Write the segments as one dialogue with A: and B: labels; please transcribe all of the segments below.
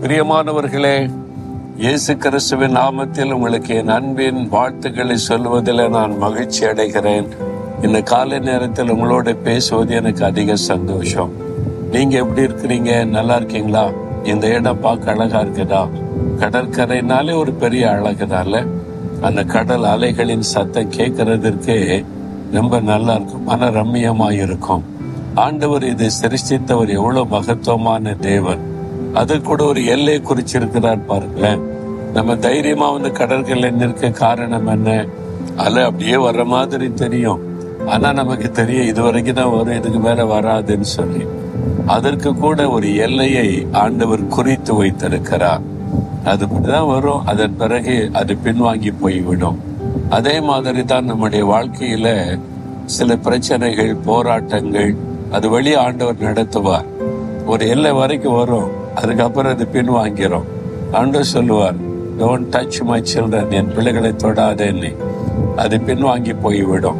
A: பிரியமானவர்களே, இயேசு கிறிஸ்துவின் நாமத்தில் உங்களுக்கு என் அன்பின் வாழ்த்துக்களை சொல்வதில் நான் மகிழ்ச்சி அடைகிறேன். இந்த காலை நேரத்தில் உங்களோட பேசுவது எனக்கு அதிக சந்தோஷம். நீங்க எப்படி இருக்கிறீங்க? நல்லா இருக்கீங்களா? இந்த இடம் பார்க்க அழகா இருக்குதா? கடற்கரைனாலே ஒரு பெரிய அழகுனால அந்த கடல் அலைகளின் சத்தம் கேட்கறதற்கு ரொம்ப நல்லா இருக்கும், மன ரம்மியமா இருக்கும். ஆண்டவர் இதை சிருஷ்டித்தவர் எவ்வளவு மகத்துவமான தேவன். அது கூட ஒரு எல்லையை குறிச்சிருக்கிறார் பாருங்களேன். நம்ம தைரியமா வந்து கடற்கரையில நிற்க காரணம் என்ன? அலை அப்படியே வர்ற மாதிரி தெரியும், ஆனா நமக்கு தெரியும் இதுவரைக்கும் தான் வரும், இதுக்கு மேல வராதுன்னு சொல்லி. அதற்கு கூட ஒரு எல்லையை ஆண்டவர் குறித்து வைத்திருக்கிறார். அது தான் வரும், அதன் பிறகு அது பின்வாங்கி போய்விடும். அதே மாதிரி தான் நம்முடைய வாழ்க்கையில சில பிரச்சனைகள், போராட்டங்கள், அது வழி ஆண்டவர் நடத்துவார். ஒரு எல்லை வரைக்கும் வரும், அதுக்கப்புறம் அது பின்வாங்கிறோம். ஆண்டவர் சொல்லுவார், டோன்ட் டச் மை சில்ட்ரன், என் பிள்ளைகளை தொடாதேன்னு. அது பின்வாங்கி போய்விடும்.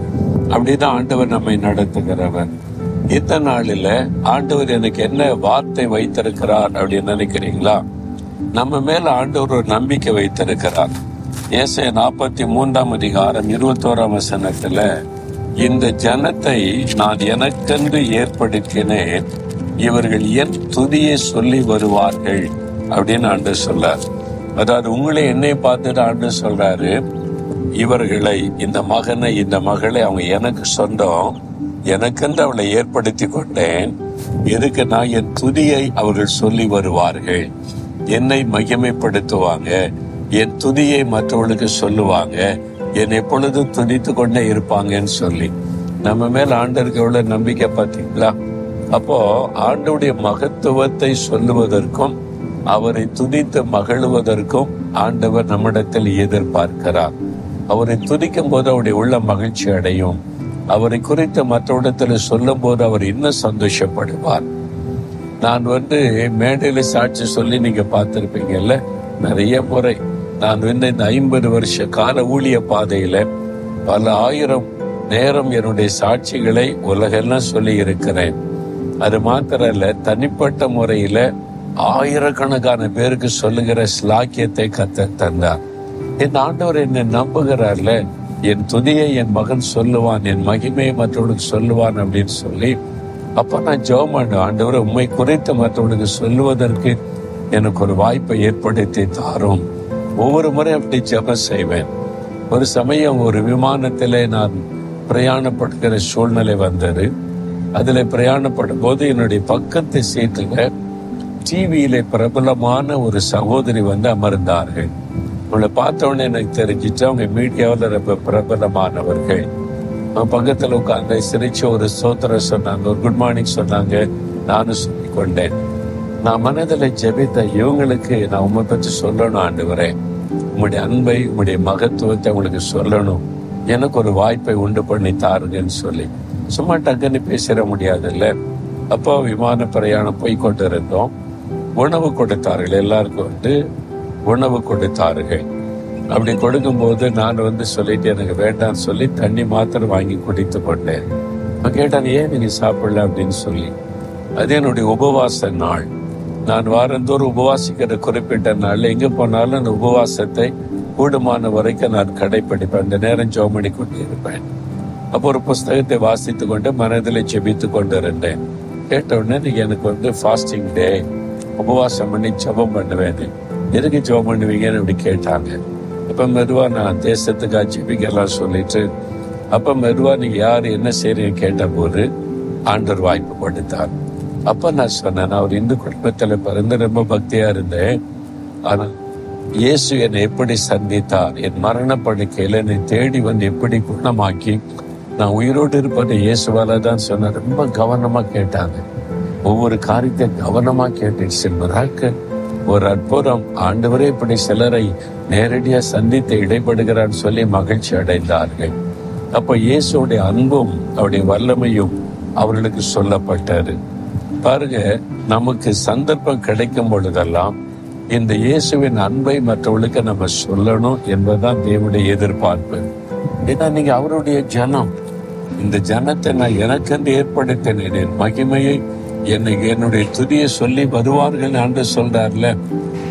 A: அப்படிதான் ஆண்டவர் நம்மை நடத்துகிறவர். இந்த நாளில ஆண்டவர் எனக்கு என்ன வார்த்தை வைத்திருக்கிறார் அப்படின்னு நினைக்கிறீங்களா? நம்ம மேல ஆண்டவர் ஒரு நம்பிக்கை வைத்திருக்கிறார். ஏசாயா 43 அதிகாரம் 21 வசனத்துல, இந்த ஜனத்தை நான் எனக்கென்று ஏற்படுத்தினேன், இவர்கள் என் துதியை சொல்லி வருவார்கள் அப்படின்னு ஆண்டவர் சொல்றார். அதாவது உங்களை என்னை பார்த்துட்டு ஆண்டவர் சொல்றாரு, இவர்களை, இந்த மகனை, இந்த மகளை அவங்க எனக்கு சொந்தம், எனக்கென்று அவளை ஏற்படுத்தி கொண்டேன். எதுக்கு? நான் என் துதியை அவர்கள் சொல்லி வருவார்கள், என்னை மகிமைப்படுத்துவாங்க, என் துதியை மற்றவர்களுக்கு சொல்லுவாங்க, என் எப்பொழுதும் துதித்து கொண்டே இருப்பாங்கன்னு சொல்லி. நம்ம மேல ஆண்டவருக்கு எவ்வளவு நம்பிக்கை பார்த்தீங்களா? அப்போ ஆண்டவருடைய மகத்துவத்தை சொல்லுவதற்கும் அவரை துதித்து மகிழுவதற்கும் ஆண்டவர் நம்மிடத்தில் எதிர்பார்க்கிறார். அவரை துதிக்கும் போது அவருடைய உள்ள மகிழ்ச்சி அடையும். அவரை குறித்து மற்றவிடத்தில் சொல்லும் போது அவர் இன்னும் சந்தோஷப்படுவார். நான் மேடையில சாட்சி சொல்லி நீங்க பார்த்திருப்பீங்கல்ல, நிறைய முறை. நான் இந்த 50 வருஷ கால ஊழிய பாதையில பல ஆயிரம் நேரம் என்னுடைய சாட்சிகளை உலகெல்லாம் சொல்லி இருக்கிறேன். அது மாத்திரம் இல்ல, தனிப்பட்ட முறையில ஆயிரக்கணக்கான பேருக்கு சொல்லுகிற ஸ்லாக்கியத்தை கர்த்தர் தந்தார். என் ஆண்டவர் என்னை நம்புகிறார்ல, என் துதியை என் மகன் சொல்லுவான், என் மகிமையை மற்றவர்களுக்கு சொல்லுவான் அப்படின்னு சொல்லி. அப்ப நான் ஜெபம் பண்ணுவேன், ஆண்டவரை உம்மை குறித்து மற்றவர்களுக்கு சொல்லுவதற்கு எனக்கு ஒரு வாய்ப்பை ஏற்படுத்தி தாரும். ஒவ்வொரு முறை அப்படி ஜெபம் செய்வேன். ஒரு சமயம் ஒரு விமானத்திலே நான் பிரயாணப்படுகிற சூழ்நிலை வந்தது. அதுல பிரயாணப்படும் போது என்னுடைய பக்கத்து சீட்டுல டிவியில பிரபலமான ஒரு சகோதரி அமர்ந்தார்கள். அவங்களை பார்த்த உடனே எனக்கு தெரிஞ்சிச்சு, அவங்க மீடியாவில் ரொம்ப பிரபலமானவர்கள். பக்கத்துல உட்கார்ந்து சிரிச்சு ஒரு ஸ்தோத்திரம் சொன்னாங்க, ஒரு குட் மார்னிங் சொன்னாங்க. நானும் சொல்லிக் கொண்டேன். நான் மனதில் ஜெபித்த, இவங்களுக்கு நான் உண்மை பற்றி சொல்லணும் ஆண்டவரே, உங்களுடைய அன்பை, உங்களுடைய மகத்துவத்தை உங்களுக்கு சொல்லணும், எனக்கு ஒரு வாய்ப்பை உண்டு பண்ணி தாருங்கன்னு சொல்லி. சும்மா டக்குன்னு பேசிட முடியாதுல்ல. அப்போ விமான பிரயாணம் போய் கொண்டு இருந்தோம். உணவு கொடுத்தார்கள், எல்லாருக்கும் உணவு கொடுத்தார்கள். அப்படி கொடுக்கும்போது நான் சொல்லிட்டு, எனக்கு வேண்டான்னு சொல்லி தண்ணி மாத்திரம் வாங்கி குடித்து கொண்டேன். கேட்டான், ஏன் நீங்க சாப்பிடல அப்படின்னு சொல்லி. அது என்னுடைய உபவாச நாள். நான் வாரந்தோறும் உபவாசிக்கிற குறிப்பிட்ட நாள் எங்க போனாலும் அந்த உபவாசத்தை கூடுமான வரைக்கும் நான் கடைப்பிடிப்பேன். அந்த நேரம் ஜெபம் பண்ணி கொண்டு இருப்பேன். அப்போ ஒரு புஸ்தகத்தை வாசித்து கொண்டு மனதில் ஜெபித்து கொண்டு இருந்தேன். கேட்ட உடனே நீங்க எனக்கு ஃபாஸ்டிங் டே, உபவாசம் பண்ணி ஜெபம் பண்ணுவேன், எதுக்கு ஜெபம் பண்ணுவீங்கன்னு அப்படி கேட்டாங்க. அப்ப மெதுவா நான் தேசத்துக்காக ஜெபிக்கலாம் சொல்லிட்டு, அப்ப மெதுவா நீங்க யாரு என்ன செய்றீங்க கேட்ட போது ஆண்டவர் வாய்ப்பு கொடுத்தார். அப்ப நான் சொன்னேன், நான் ஒரு இந்து குடும்பத்துல பிறந்து ரொம்ப பக்தியா இருந்தேன். ஆனா இயேசு என்னை எப்படி சந்தித்தார், என் மரண படுக்கையில என்னை தேடி எப்படி குணமாக்கி நான் உயிரோடு இருப்பதை இயேசுவால தான் சொன்ன. ரொம்ப கவனமா கேட்டாங்க, ஒவ்வொரு காரியத்தை கவனமா கேட்டு ஒரு அற்புதம். ஆண்டவரே இப்படி சிலரை நேரடியா சந்தித்து இடைப்படுகிறான்னு சொல்லி மகிழ்ச்சி அடைந்தார்கள். அப்ப இயேசுடைய அன்பும் அவருடைய வல்லமையும் அவர்களுக்கு சொல்லப்பட்டாரு. பாருங்க, நமக்கு சந்தர்ப்பம் கிடைக்கும் பொழுதெல்லாம் இந்த இயேசுவின் அன்பை மற்றவர்களுக்கு நம்ம சொல்லணும் என்பதுதான் தேவனுடைய எதிர்பார்ப்பு. ஏன்னா நீங்க அவருடைய ஜனம். இந்த ஜனத்தை நான் எனக்கென்று ஏற்படுத்தினேன், என் மகிமையை என்னுடைய துதியை சொல்லி வருவார்கள் என்று சொல்றாருல.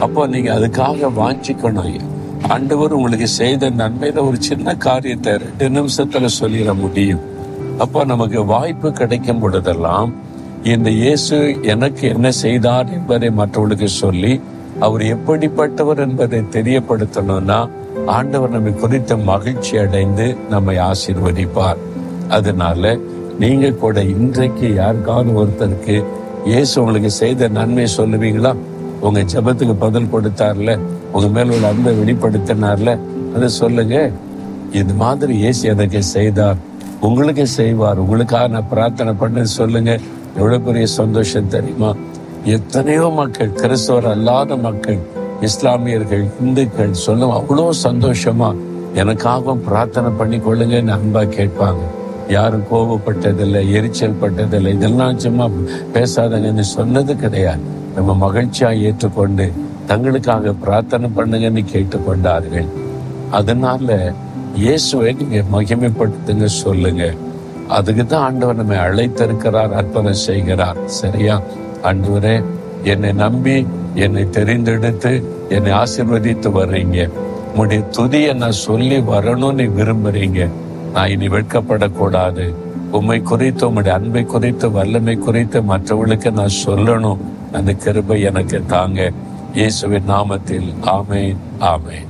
A: அப்போ நீங்க அதுக்காக வாஞ்சிக்கணும். ஆண்டவர் உங்களுக்கு செய்த நன்மையில ஒரு சின்ன காரியத்தை 2 நிமிஷத்துல சொல்லிட முடியும். அப்போ நமக்கு வாய்ப்பு கிடைக்கும் பொழுதெல்லாம் இந்த இயேசு எனக்கு என்ன செய்தார் என்பதை மற்றவர்களுக்கு சொல்லி அவர் எப்படிப்பட்டவர் என்பதை தெரியப்படுத்தணும்னா ஆண்டவர் நம்மை குறித்த மகிழ்ச்சி அடைந்து நம்மை ஆசீர்வதிப்பார். அதனால நீங்க கூட இன்றைக்கு யாருக்காவது ஒருத்தருக்கு இயேசு உங்களுக்கு செய்த நன்மை சொல்லுவீங்களா? உங்க ஜெபத்துக்கு பதில் கொடுத்தார்ல, உங்க மேல உள்ள அன்பை வெளிப்படுத்தினார்ல, அதை சொல்லுங்க. இது மாதிரி இயேசு எனக்கு செய்தார், உங்களுக்கு செய்வார், உங்களுக்காக நான் பிரார்த்தனை பண்ண சொல்லுங்க. எவ்வளவு பெரிய சந்தோஷம் தெரியுமா? எத்தனையோ மக்கள், கிறிஸ்தவர் அல்லாத மக்கள், இஸ்லாமியர்கள், இந்துக்கள் சொல்லும் அவ்வளோ சந்தோஷமா எனக்காக பிரார்த்தனை பண்ணி கொள்ளுங்கன்னு அன்பா கேட்பாங்க. யாரும் கோபப்பட்டதில்லை, எரிச்சல் பட்டதில்லை, இதெல்லாம் சும்மா பேசாதங்கன்னு சொன்னது கிடையாது. நம்ம மகிழ்ச்சியா ஏற்றுக்கொண்டு தங்களுக்காக பிரார்த்தனை பண்ணுங்கன்னு கேட்டுக்கொண்டார்கள். அதனால இயேசுவை நீங்க மகிமைப்படுத்துங்க, சொல்லுங்க. அதுக்குதான் ஆண்டவர் நம்மை அழைத்திருக்கிறார், அர்ப்பணம் செய்கிறார். சரியா? ஆண்டவரே, என்னை நம்பி என்னை தெரிந்தெடுத்து என்னை ஆசீர்வதித்து வர்றீங்க. உங்களுடைய துதியை நான் சொல்லி வரணும்னு விரும்புறீங்க. நான் இனி வெட்கப்படக்கூடாது. உம்மை குறித்து, உம்முடைய அன்பை குறித்து, வல்லமை குறித்து மற்றவர்களுக்கு நான் சொல்லணும். அந்த கிருபை எனக்கு தாங்க. இயேசுவின் நாமத்தில் ஆமென், ஆமென்.